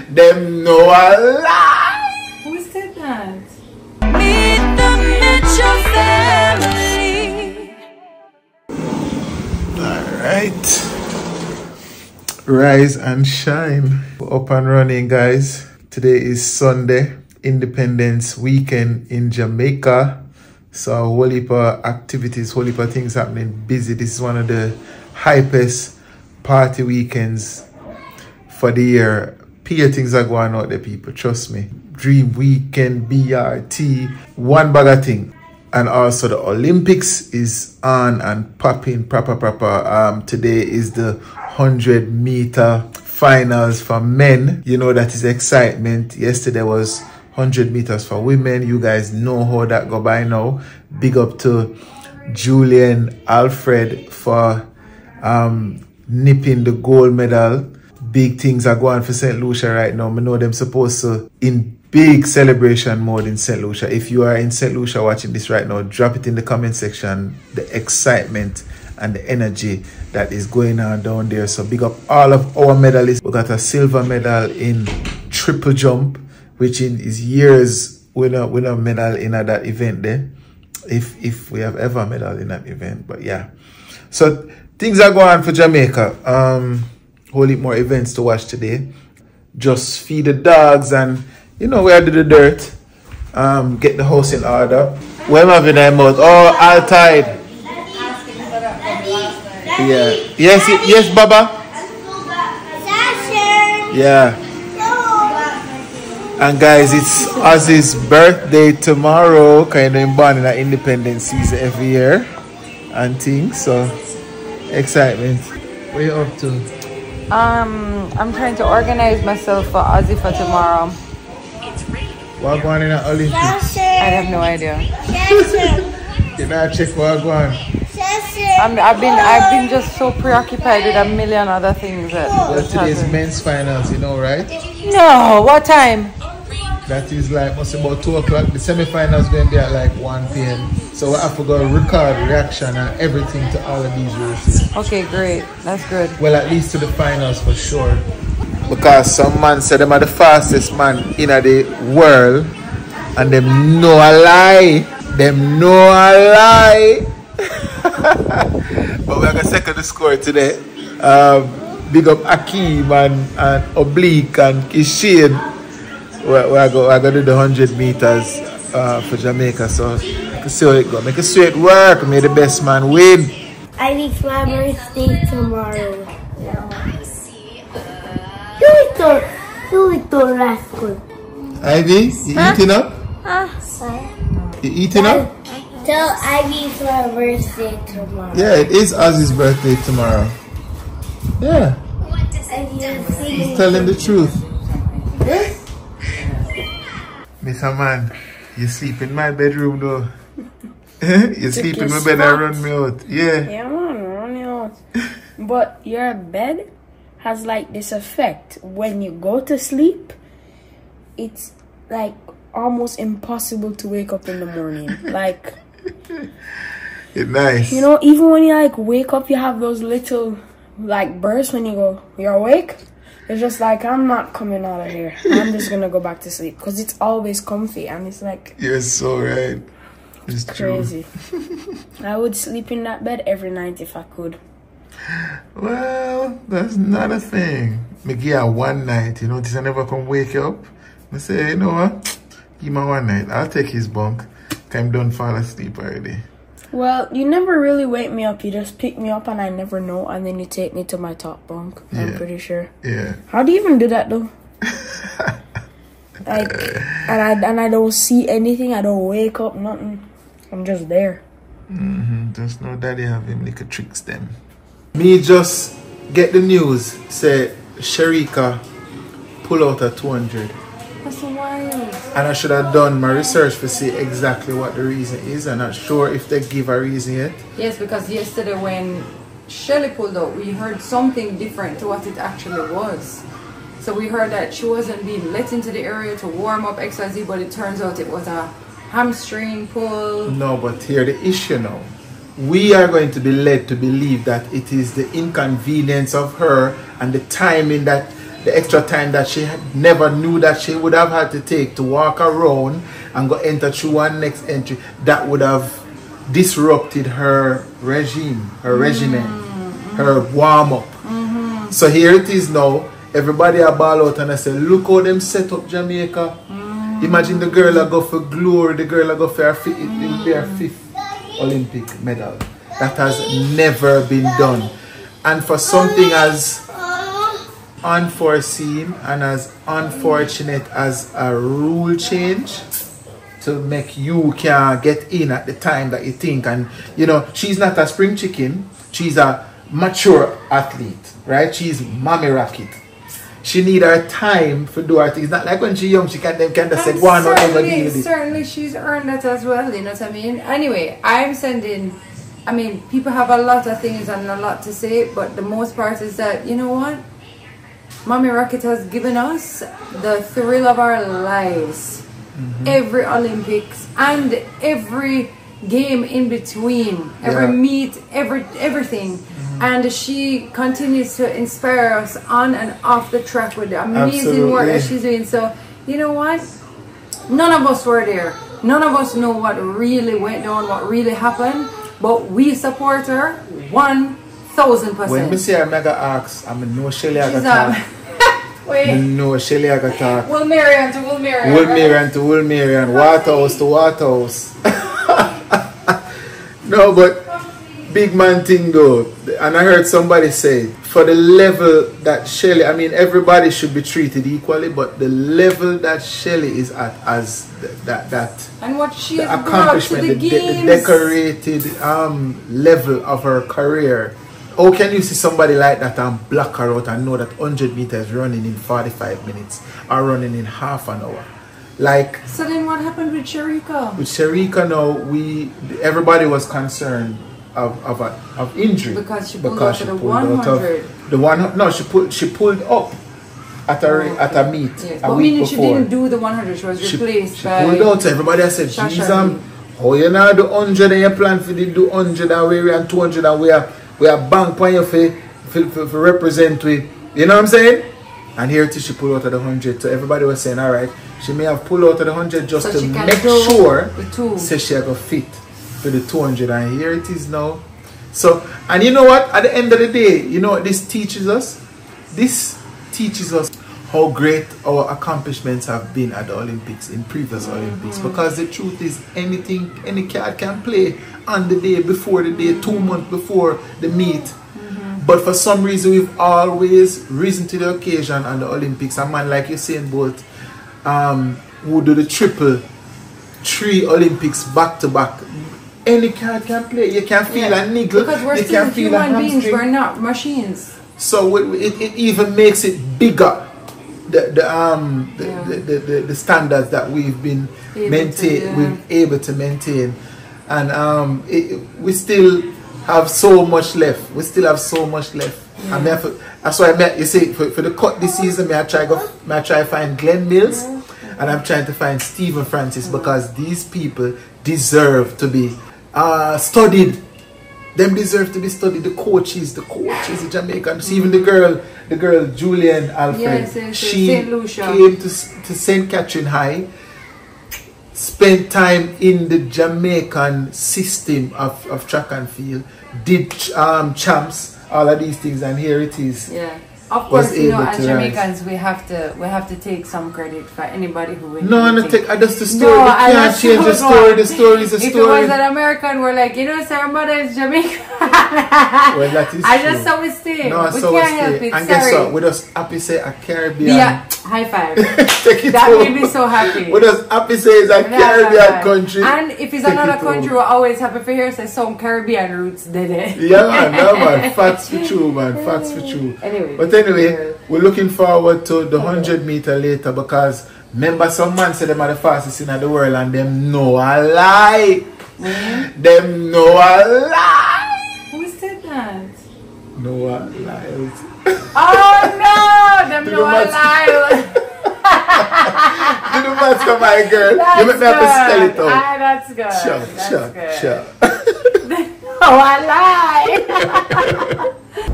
Them know a lie. Who said that? Meet the Mitchell family. Alright. Rise and shine. Up and running, guys. Today is Sunday, Independence Weekend in Jamaica. So a whole heap of activities, whole heap of things happening. Busy. This is one of the hypest party weekends for the year. Pure things are going out there, people. Trust me. Dream Weekend, BRT, one bag of thing. And also the Olympics is on and popping proper. Today is the 100-meter finals for men. You know that is excitement. Yesterday was 100 meters for women. You guys know how that go by now. Big up to Julian Alfred for nipping the gold medal. Big things are going for St. Lucia right now. I know them supposed to in big celebration mode in St. Lucia. If you are in St. Lucia watching this right now, drop it in the comment section. The excitement and the energy that is going on down there. So big up all of our medalists. We got a silver medal in triple jump, which is years we no medal in that event there. If we have ever medal in that event. But yeah. So things are going on for Jamaica. Whole heap more events to watch today. Just feed the dogs and you know where to do the dirt. Get the house in order. Where am I having them out? Oh, all tied. Yeah. Yes, Baba. Yeah. And guys, it's Ozzy's birthday tomorrow. Kind of born in an independence season every year and things. So excitement. What are you up to? I'm trying to organize myself for Ozzy for tomorrow. What going in the Olympics? I have no idea. You know, check what going. I've been just so preoccupied with a million other things. Well, today's men's finals, you know, right? No, what time? That is like must be about 2 o'clock. The semi-finals going to be at like 1 p.m. So I have to go record reaction and everything to all of these races. Okay, great. That's good. Well, at least to the finals for sure. Because some man said them are the fastest man in the world. And them know a lie. Them know a lie. But we're going to second the score today. Big up Akeem and Oblique and Kishin. We're going to do the 100 meters for Jamaica. So you can see how it goes. Make a straight work. May the best man win. I need my birthday tomorrow. You eat the rascal. Ivy, you eating up? You eating up? Tell Ivy it's my birthday tomorrow. Yeah, it is Ozzy's birthday tomorrow. Yeah. He's telling the truth. Yeah? Mr. Man, you sleep in my bedroom though. You sleep in my bed and run me out. Yeah. Yeah, man, run me out. But your bed has like this effect. When you go to sleep, it's like almost impossible to wake up in the morning. Like, it's nice. You know, even when you like wake up, you have those little like bursts when you go, you're awake. It's just like, I'm not coming out of here. I'm just gonna go back to sleep because it's always comfy and it's like, you're so right. It's crazy. I would sleep in that bed every night if I could. Well, that's not a thing. Me give her one night, you know, this I never come wake you up. I say, you know what? Give me one night. I'll take his bunk. I'm done fall asleep already. Well, you never really wake me up. You just pick me up and I never know, and then you take me to my top bunk. Yeah. I'm pretty sure. Yeah. How do you even do that though? Like, and I don't see anything. I don't wake up, nothing. I'm just there. Just know daddy have him little tricks them. Me just get the news. Say Sharika pull out a 200. That's wild. And I should have done my research to see exactly what the reason is. I'm not sure if they give a reason yet. Yes, because yesterday when Shelly pulled out, we heard something different to what it actually was. So we heard that she wasn't being let into the area to warm up XYZ, but it turns out it was a hamstring pull. No, but here the issue now. We are going to be led to believe that it is the inconvenience of her and the timing that the extra time that she never knew that she would have had to take to walk around and go enter through one next entry, that would have disrupted her regime, her regimen, her warm-up. So here it is now. Everybody are ball out and I say, look how them set up Jamaica. Imagine the girl that go for glory, the girl that go for her fifth Olympic medal. That has never been done. And for something as unforeseen and as unfortunate as a rule change to make you can't get in at the time that you think, and you know, she's not a spring chicken, she's a mature athlete, right? She's mommy rocket. She need her time for do her things. Not like when she's young, she can just say, go on, certainly she's earned that as well, you know what I mean? Anyway, I mean, people have a lot of things and a lot to say, but the most part is that, you know what? Mommy Rocket has given us the thrill of our lives. Every Olympics and every game in between, every meet, everything. And she continues to inspire us on and off the track with the amazing work that she's doing. So, you know what? None of us were there. None of us know what really went down, what really happened. But we support her 1000%. When me say her mega ask, I mean no Shelly I got talk. Wait. No Shelly I got talk. Will Marian to Will Marian. Will Marian to Will Marian. Waterhouse to Waterhouse. No, but big man thing though. And I heard somebody say, for the level that Shelly, I mean everybody should be treated equally, but the level that Shelly is at as that and what she the has accomplishment, brought to the games. The decorated level of her career. How can you see somebody like that and block her out and know that 100 meters running in 45 minutes or running in half an hour? Like, so then what happened with Sharika? With Sharika now, everybody was concerned of injury because she pulled out the 100. She pulled up at a meet a week before. She didn't do the 100. She was replaced by. She pulled out. Everybody said, "Jesus, how you know the 100 and you plan for the 100 and we and 200 and we are bank on you for represent we." You know what I'm saying? And here it is, she pulled out of the 100. So everybody was saying, all right, she may have pulled out of the 100 just to make sure say she got fit for the 200, and here it is now. So, and you know what, at the end of the day, you know what this teaches us? This teaches us how great our accomplishments have been at the Olympics, in previous Olympics, because the truth is any card can play on the day before the day, 2 months before the meet. But for some reason we've always risen to the occasion on the Olympics. A man like Usain Bolt who do the 3 Olympics back to back. Any card can play. You can feel a niggle. Because we're still human beings. We're not machines. So it even makes it bigger. The standards that we've been able to maintain, and we still have so much left. We still have so much left. And that's why you see for the cut this season, I try find Glenn Mills, and I'm trying to find Stephen Francis, because these people deserve to be studied. Them deserve to be studied. The coaches, the Jamaicans, even the girl Julian Alfred, she came to St. Catherine High, spent time in the Jamaican system of track and field, did champs, all of these things, and here it is. Yeah. Of course, you know, as Jamaicans, we have to take some credit for anybody who wins. No, I take just the story. No, you can't change the story. The story is a story. If it was an American, we're like, you know, sir, mother is Jamaican. Well, that is true. Just so we stay. No, we so can't help it. And guess what? We just happy say a Caribbean. Yeah, high five. That made me so happy. We just happy say it's a Caribbean country. And if it's another country, we're always happy for here. Say some Caribbean roots, did it? Yeah, man. No, man. Facts for true, man. Facts for true. Anyway, we're looking forward to the 100 meter later, because remember some man said them are the fastest in the world, and them know a lie. Them know a lie. Who said that? No a lie. Oh no, them know a lie. Do the maths for my girl. That's you make me have to spell it out. That's good. Sure. Oh, I lie.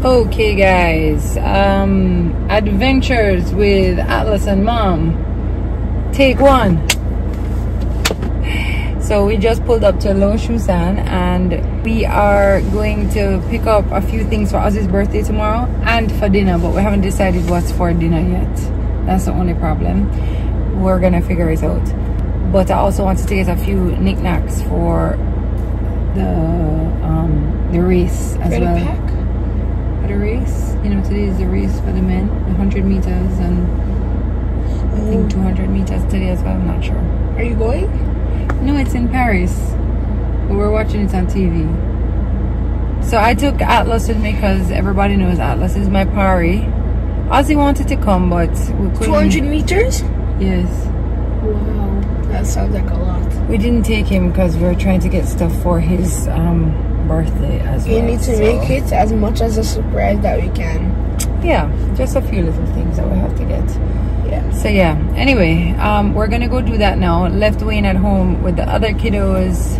Okay guys, adventures with Atlas and Mom, take 1. So we just pulled up to Lo Shusan and we are going to pick up a few things for Ozzy's birthday tomorrow and for dinner, but we haven't decided what's for dinner yet. That's the only problem. We're gonna figure it out. But I also want to take a few knickknacks for the race as well. For the race, you know, today is the race for the men, the 100 meters and I think 200 meters today as well. I'm not sure. Are you going? No, it's in Paris, but we're watching it on TV. So I took Atlas with me because everybody knows Atlas is my pari. Ozzy wanted to come, but we couldn't. 200 meters? Yes. Wow, that sounds like a lot. We didn't take him because we were trying to get stuff for his birthday as well. You need to make it as much as a surprise that we can. Yeah, just a few little things that we have to get. Yeah. So yeah, anyway, we're gonna go do that now. Left Wayne at home with the other kiddos.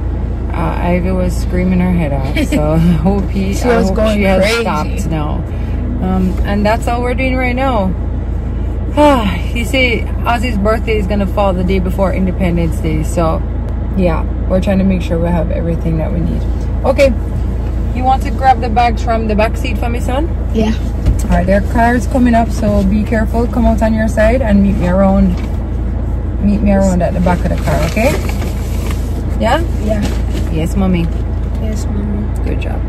Ivy was screaming her head off, so I hope she has stopped now. And that's all we're doing right now. You see, Ozzy's birthday is gonna fall the day before Independence Day, so yeah, we're trying to make sure we have everything that we need. Okay, you want to grab the bags from the back seat for me, son? Yeah. All right, there are cars coming up, so be careful. Come out on your side and meet me around at the back of the car, okay? Yeah? Yeah. Yes, mommy. Yes, mommy. Good job.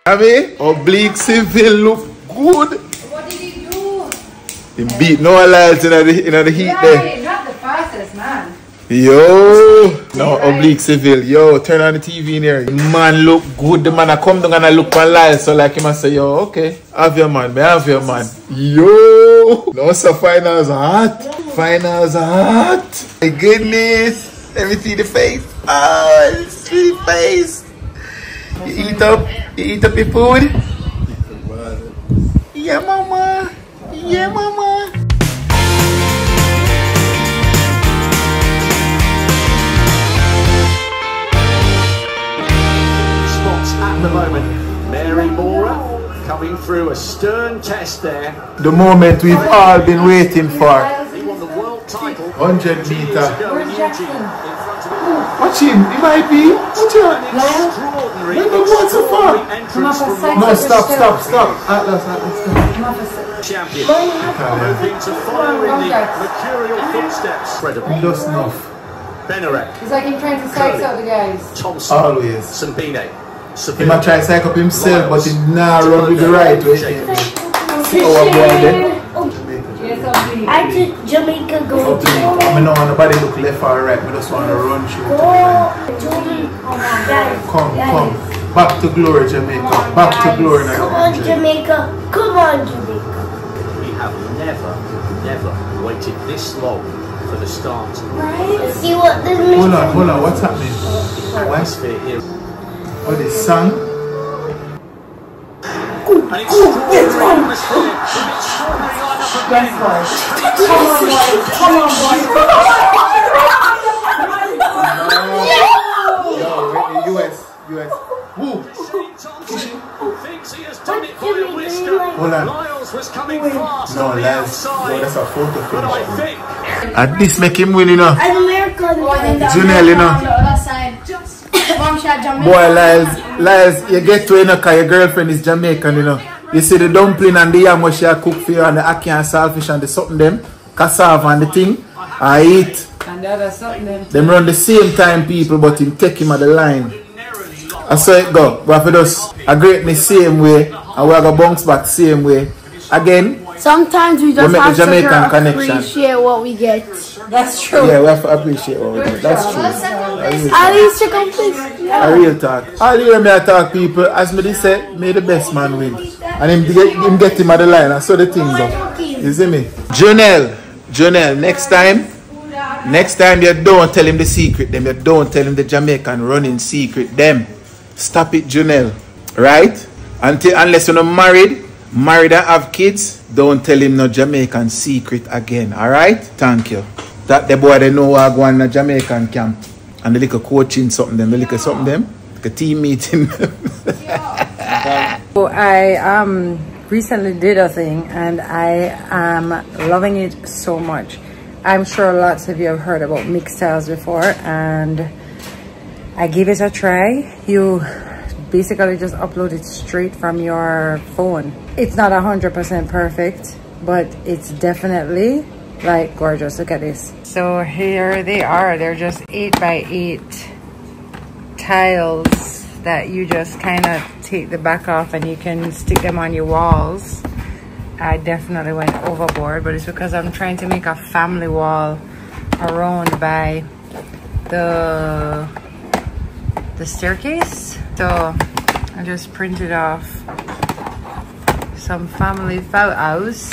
Tami, Oblique Civil look good. What did he do? He beat no lights in the heat there. Not the fastest, man. Yo, no Oblique Civil. Yo, turn on the TV in here. The man look good. The man I come down and I look on live, so like him I say, yo, okay, have your man, have your man. Yo, no, so finals are hot. Finals are hot. My goodness, let me see the face. Oh, sweet face. You eat up your food? Yeah, mama. Yeah, mama. Spots at the moment. Mary Mora coming through a stern test there. The moment we've all been waiting for. He won the world title 100 meter. Watch him, he might be. Watch him. Extraordinary. So far. Entrance from No, stop. Atlas, stop. Champion. Moving to follow in the mercurial footsteps. Incredible. Just enough. Benarek. It's like him trying to psych out the guys. Thompson. Always. Sambine. He might try to psych up himself, but he not run with the right way. See our boy there? I took Jamaica go to I don't want nobody look left or right. I just want to run through. Come. Back to glory, Jamaica. Back to glory. Come on, Jamaica. Come on, Jamaica. We have never waited this long for the start. Right? See what this means? Hold on. What's happening? Atmosphere here. Oh, this song? An extraordinary atmosphere. An extraordinary lineup of men. Come on, boy. Yo, US. Woo. Thinks he has done it by a whisker. Hold on. Lyles was coming fast No, on the Laz. outside. That's a photo But I finish. think And this make him win, you know. An American. Junel, you know. Boy, Lyles, you get to, you know, cause your girlfriend is Jamaican, you know. You see the dumpling and the yam what she cook for you and the ackee and saltfish and the something them, cassava and the thing, I eat. And the other something Them run the same time people, but him take him at the line. I saw it go. We have to just agree the same way and we have to bounce back same way. Again, Sometimes we just make have the to Jamaican connection. appreciate what we get. That's true. yeah, we have to appreciate what we do. That's true. At least check out this. A real talk. All you hear me I talk, people, as me say, may the best man win. And him get him at the line. I saw the thing go. You see me? Jonelle, next time, Next time you don't tell him the secret, them. You don't tell him the Jamaican running secret, them. Stop it, Junelle. Right? Unless you're not married and have kids, don't tell him no Jamaican secret again. Alright? Thank you. That the boy they know what go on a Jamaican camp. And the little coaching something them, the little something them, like a team meeting. So I recently did a thing and I am loving it so much. I'm sure lots of you have heard about mixed styles before, and I gave it a try. You basically just upload it straight from your phone. It's not 100% perfect, but it's definitely like gorgeous. Look at this. So here they are. They're just 8x8 tiles that you just kind of take the back off and you can stick them on your walls. I definitely went overboard, but it's because I'm trying to make a family wall around by the staircase. So I just printed off some family photos.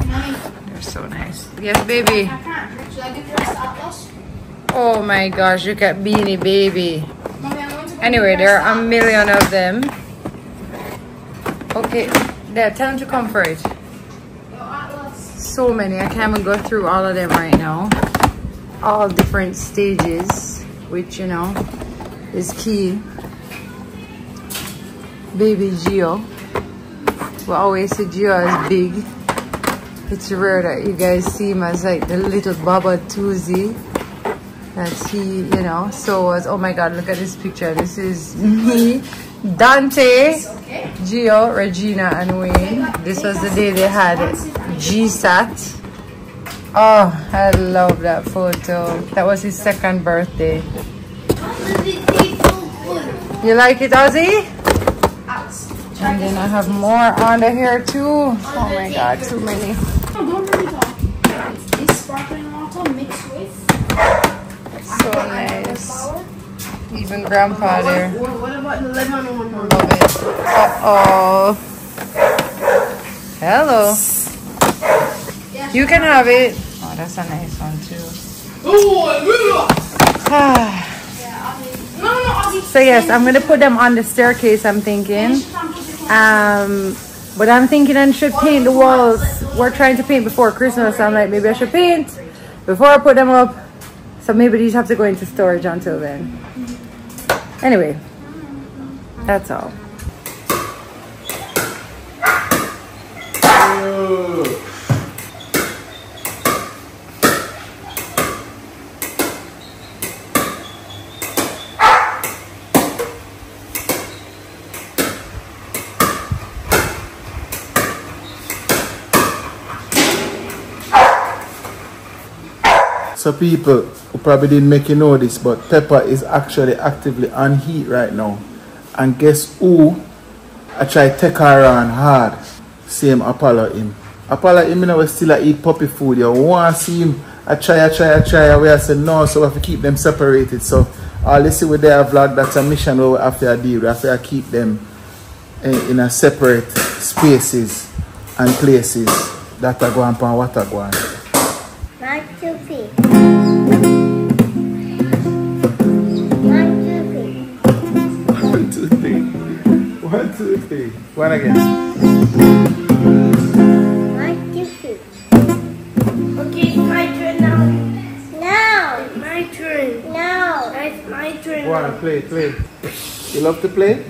They're so nice. Yes, baby. Oh my gosh, look at Beanie Baby. Anyway, there are a million of them. Okay, there, tell them to come for it. So many, I can't even go through all of them right now. All different stages, which, you know, is key. Baby Gio. We always say Gio is big. It's rare that you guys see him as like the little Baba Tuzi. That's he, you know. So was, oh my god, look at this picture. This is me, Dante, Gio, Regina, and Wayne. This was the day they had GSAT. Oh, I love that photo. That was his 2nd birthday. You like it, Ozzy? And then I have more on the hair too. Oh my god, too many. So nice. Even grandpa there. What about the lemon one? Love it. Uh-oh. Hello. You can have it. Oh, that's a nice one too. So yes, I'm gonna put them on the staircase, I'm thinking. But I'm thinking I should paint the walls. We're trying to paint before Christmas, so I'm like, maybe I should paint before I put them up. So maybe these have to go into storage until then. Anyway, that's all. So people who probably didn't make you know this, but Pepper is actually actively on heat right now. And guess who? I try to take her on hard. Same Apollo him. Apollo him, you know, we still eat puppy food. You want to see him? I try. We I say no, so we have to keep them separated. So all you see with their vlog, that's a mission where we have to deal. We have to keep them in a separate spaces and places that are going on what are going. 1, 2, 3. 1, 2, 3. 1, 2, 3. One again. 1, 2, 3. Okay, it's my turn now. Now. It's my turn. Now. It's my turn. Go on, play. You love to play?